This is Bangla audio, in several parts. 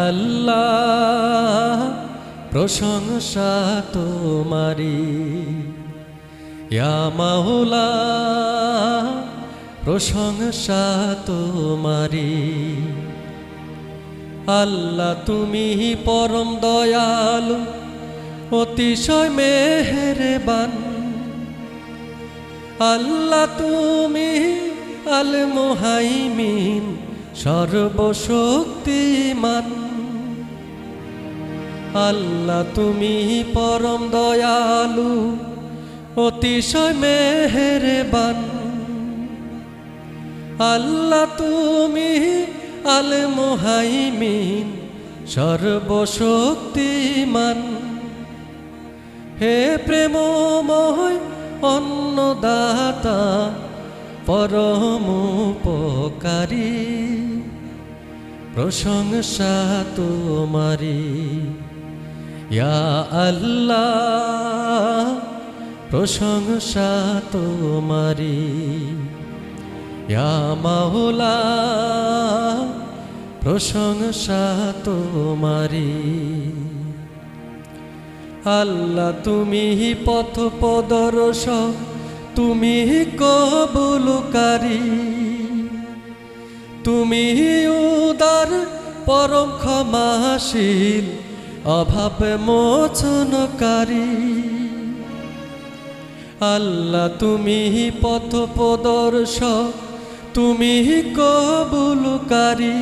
আল্লাহ প্রশংসা তোমারি, ইয়া মাওলা প্রশংসা তোমারি। আল্লাহ তুমি পরম দয়ালু, অতিশয় মেহেরবান। আল্লাহ তুমি আল মুহাইমিন, সর্বশক্তিমান। আল্লাহ তুমি পরম দয়ালু, অতিশয় মেহেরবান। আল্লাহ তুমি আল মুহাইমিন, সর্বশক্তিমান। হে প্রেমময় অন্নদাতা, পরম উপকারী, প্রশংসা তোমারি, ইয়া আল্লাহ প্রশংসা তোমারি, ইয়া মাওলা প্রশংসা তোমারি। আল্লাহ তুমি পথ প্রদর্শক, তুমি কবুলকারী, তুমি উদার পরম ক্ষমাশীল, অভাব মোচনকারী। আল্লাহ তুমি পথ প্রদর্শক, তুমি কবুলকারী,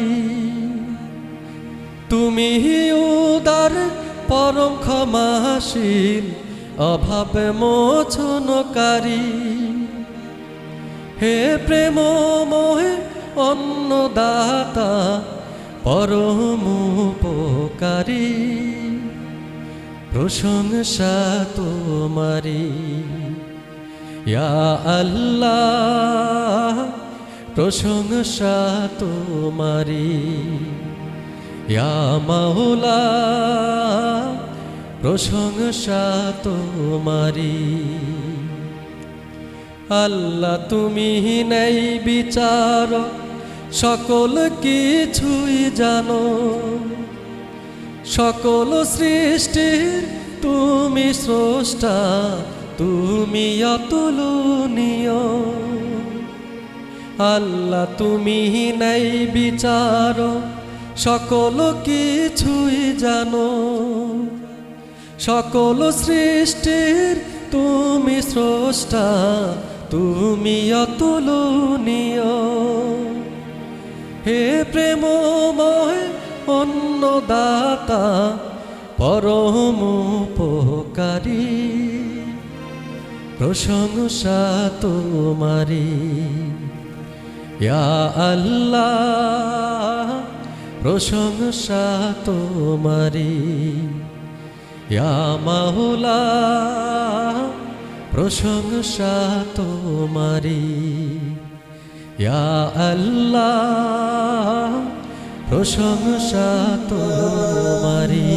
তুমি উদার পরম ক্ষমাশীল, অভাব মোচনকারী। হে প্রেমময় অন্নদাতা, পরম উপকারী, প্রশংসা তোমারি, ইয়া আল্লাহ প্রশংসা তোমারি, ইয়া মাওলা প্রশংসা তোমারি। আল্লাহ তুমি নেই বিচার, সকল কিছুই জানো। সকল সৃষ্টির তুমি স্রষ্টা, তুমি অতুলনীয়। আল্লাহ তুমি নেই বিচার, সকল কিছুই জানো। সকল সৃষ্টির তুমি স্রষ্টা, তুমি অতুলনীয়। হে প্রেমময় অন্নদাতা, পরম উপকারী, প্রশংসা তোমারি, ইয়া আল্লাহ প্রশংসা তোমারি, ইয়া মাওলা প্রশংসা তোমারি, ইয়া আল্লাহ প্রশংসা তোমারি।